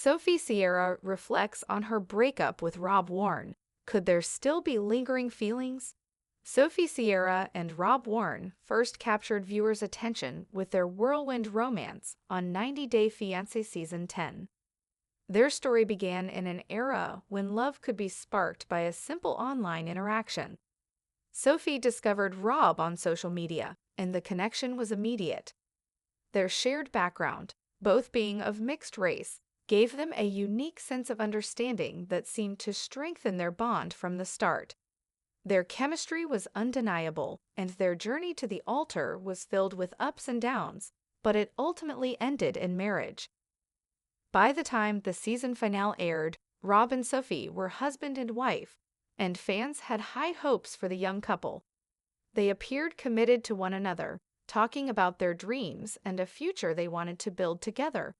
Sophie Sierra reflects on her breakup with Rob Warne. Could there still be lingering feelings? Sophie Sierra and Rob Warne first captured viewers' attention with their whirlwind romance on 90 Day Fiancé Season 10. Their story began in an era when love could be sparked by a simple online interaction. Sophie discovered Rob on social media, and the connection was immediate. Their shared background, both being of mixed race, gave them a unique sense of understanding that seemed to strengthen their bond from the start. Their chemistry was undeniable, and their journey to the altar was filled with ups and downs, but it ultimately ended in marriage. By the time the season finale aired, Rob and Sophie were husband and wife, and fans had high hopes for the young couple. They appeared committed to one another, talking about their dreams and a future they wanted to build together.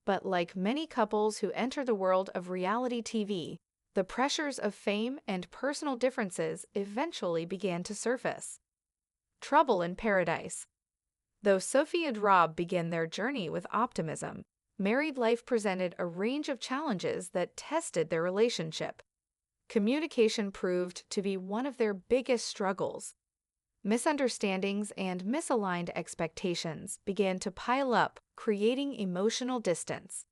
But like many couples who enter the world of reality TV, the pressures of fame and personal differences eventually began to surface. Trouble in paradise. Though Sophie and Rob began their journey with optimism, married life presented a range of challenges that tested their relationship. Communication proved to be one of their biggest struggles. Misunderstandings and misaligned expectations began to pile up, creating emotional distance.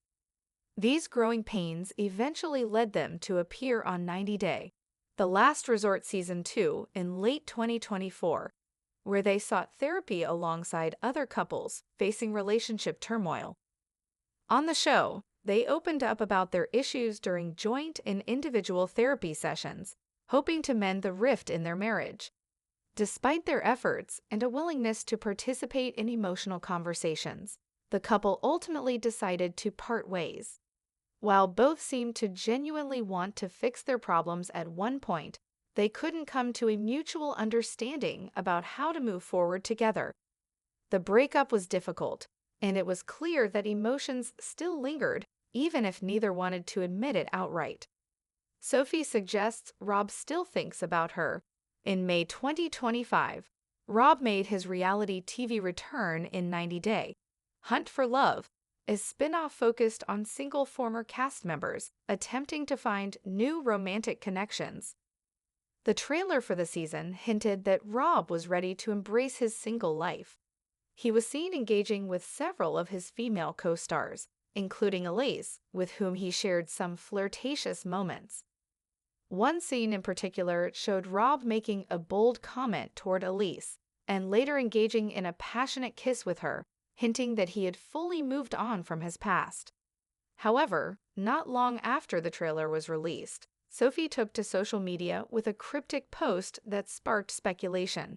These growing pains eventually led them to appear on 90 Day, The Last Resort Season 2 in late 2024, where they sought therapy alongside other couples facing relationship turmoil. On the show, they opened up about their issues during joint and individual therapy sessions, hoping to mend the rift in their marriage. Despite their efforts and a willingness to participate in emotional conversations, the couple ultimately decided to part ways. While both seemed to genuinely want to fix their problems at one point, they couldn't come to a mutual understanding about how to move forward together. The breakup was difficult, and it was clear that emotions still lingered, even if neither wanted to admit it outright. Sophie suggests Rob still thinks about her. In May 2025, Rob made his reality TV return in 90 Day, Hunt for Love, a spin-off focused on single former cast members attempting to find new romantic connections. The trailer for the season hinted that Rob was ready to embrace his single life. He was seen engaging with several of his female co-stars, including Elise, with whom he shared some flirtatious moments. One scene in particular showed Rob making a bold comment toward Elise and later engaging in a passionate kiss with her, hinting that he had fully moved on from his past. However, not long after the trailer was released, Sophie took to social media with a cryptic post that sparked speculation.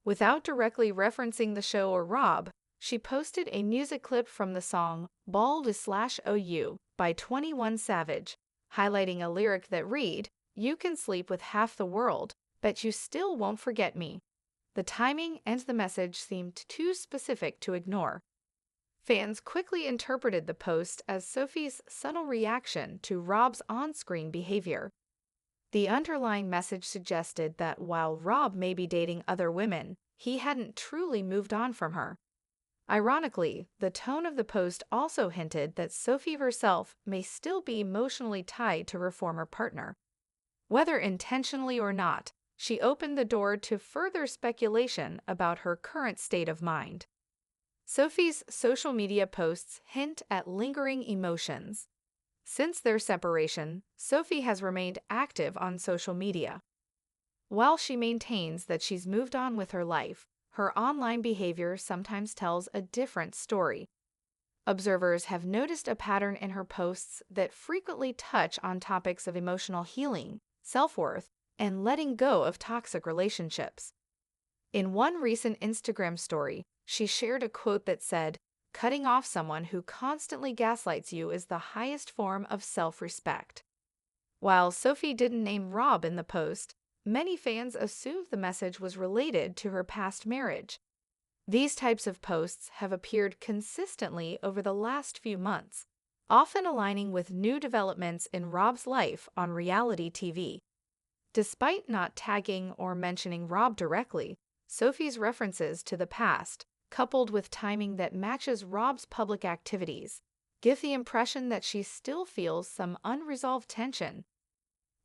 Without directly referencing the show or Rob, she posted a music clip from the song Bald/OU by 21 Savage, highlighting a lyric that read, "You can sleep with half the world, but you still won't forget me." The timing and the message seemed too specific to ignore. Fans quickly interpreted the post as Sophie's subtle reaction to Rob's on-screen behavior. The underlying message suggested that while Rob may be dating other women, he hadn't truly moved on from her. Ironically, the tone of the post also hinted that Sophie herself may still be emotionally tied to her former partner. Whether intentionally or not, she opened the door to further speculation about her current state of mind. Sophie's social media posts hint at lingering emotions. Since their separation, Sophie has remained active on social media. While she maintains that she's moved on with her life, her online behavior sometimes tells a different story. Observers have noticed a pattern in her posts that frequently touch on topics of emotional healing, self-worth, and letting go of toxic relationships. In one recent Instagram story, she shared a quote that said, "Cutting off someone who constantly gaslights you is the highest form of self-respect." While Sophie didn't name Rob in the post, many fans assumed the message was related to her past marriage. These types of posts have appeared consistently over the last few months, often aligning with new developments in Rob's life on reality TV. Despite not tagging or mentioning Rob directly, Sophie's references to the past, coupled with timing that matches Rob's public activities, give the impression that she still feels some unresolved tension.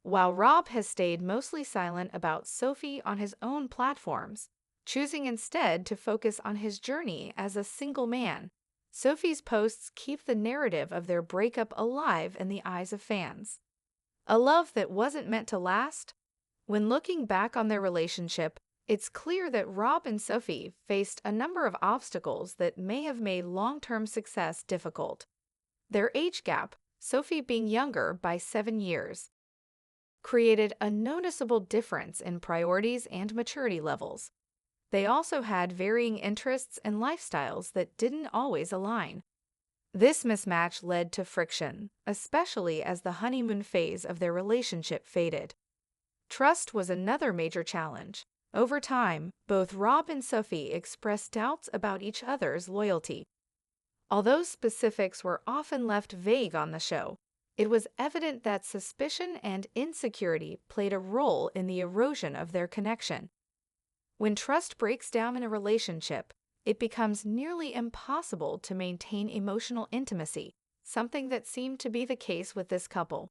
While Rob has stayed mostly silent about Sophie on his own platforms, choosing instead to focus on his journey as a single man, Sophie's posts keep the narrative of their breakup alive in the eyes of fans. A love that wasn't meant to last? When looking back on their relationship, it's clear that Rob and Sophie faced a number of obstacles that may have made long-term success difficult. Their age gap, Sophie being younger by 7 years, created a noticeable difference in priorities and maturity levels. They also had varying interests and lifestyles that didn't always align. This mismatch led to friction, especially as the honeymoon phase of their relationship faded. Trust was another major challenge. Over time, both Rob and Sophie expressed doubts about each other's loyalty. Although specifics were often left vague on the show, it was evident that suspicion and insecurity played a role in the erosion of their connection. When trust breaks down in a relationship, it becomes nearly impossible to maintain emotional intimacy, something that seemed to be the case with this couple.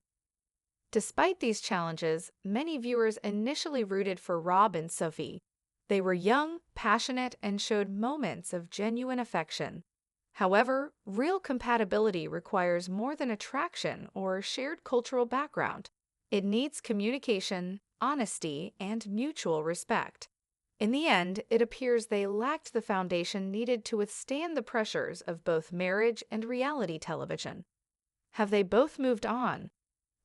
Despite these challenges, many viewers initially rooted for Rob and Sophie. They were young, passionate, and showed moments of genuine affection. However, real compatibility requires more than attraction or shared cultural background. It needs communication, honesty, and mutual respect. In the end, it appears they lacked the foundation needed to withstand the pressures of both marriage and reality television. Have they both moved on?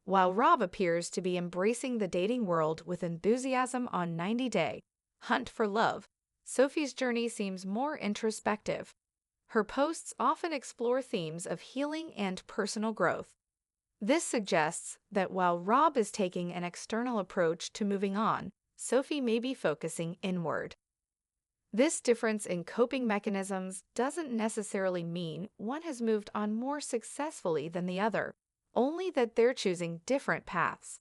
While Rob appears to be embracing the dating world with enthusiasm on 90 Day Hunt for Love, Sophie's journey seems more introspective. Her posts often explore themes of healing and personal growth. This suggests that while Rob is taking an external approach to moving on, Sophie may be focusing inward. This difference in coping mechanisms doesn't necessarily mean one has moved on more successfully than the other, only that they're choosing different paths.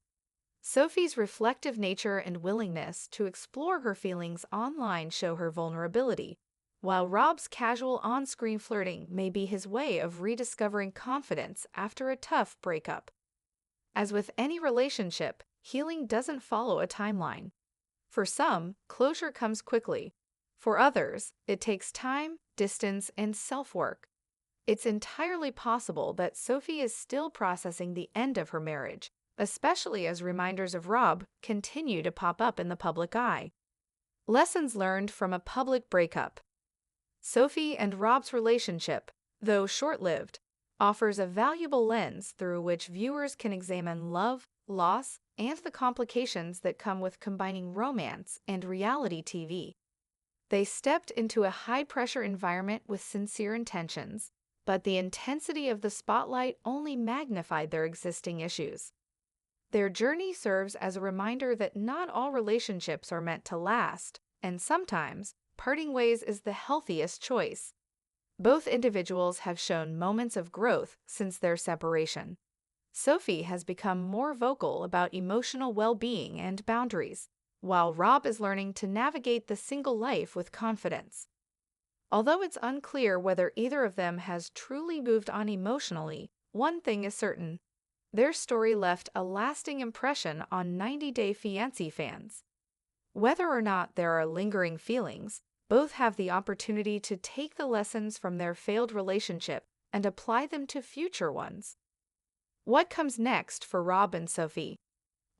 Sophie's reflective nature and willingness to explore her feelings online show her vulnerability, while Rob's casual on-screen flirting may be his way of rediscovering confidence after a tough breakup. As with any relationship, healing doesn't follow a timeline. For some, closure comes quickly. For others, it takes time, distance, and self-work. It's entirely possible that Sophie is still processing the end of her marriage, especially as reminders of Rob continue to pop up in the public eye. Lessons learned from a public breakup. Sophie and Rob's relationship, though short-lived, offers a valuable lens through which viewers can examine love, loss, and the complications that come with combining romance and reality TV. They stepped into a high-pressure environment with sincere intentions, but the intensity of the spotlight only magnified their existing issues. Their journey serves as a reminder that not all relationships are meant to last, and sometimes parting ways is the healthiest choice. Both individuals have shown moments of growth since their separation. Sophie has become more vocal about emotional well-being and boundaries, while Rob is learning to navigate the single life with confidence. Although it's unclear whether either of them has truly moved on emotionally, one thing is certain: their story left a lasting impression on 90 Day Fiancé fans. Whether or not there are lingering feelings, both have the opportunity to take the lessons from their failed relationship and apply them to future ones. What comes next for Rob and Sophie?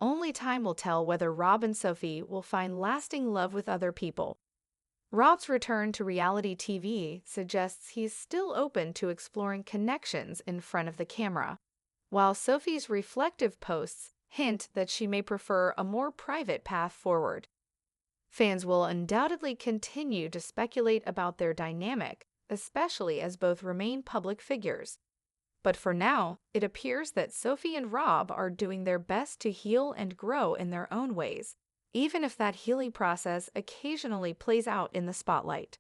Only time will tell whether Rob and Sophie will find lasting love with other people. Rob's return to reality TV suggests he's still open to exploring connections in front of the camera, while Sophie's reflective posts hint that she may prefer a more private path forward. Fans will undoubtedly continue to speculate about their dynamic, especially as both remain public figures. But for now, it appears that Sophie and Rob are doing their best to heal and grow in their own ways, even if that healing process occasionally plays out in the spotlight.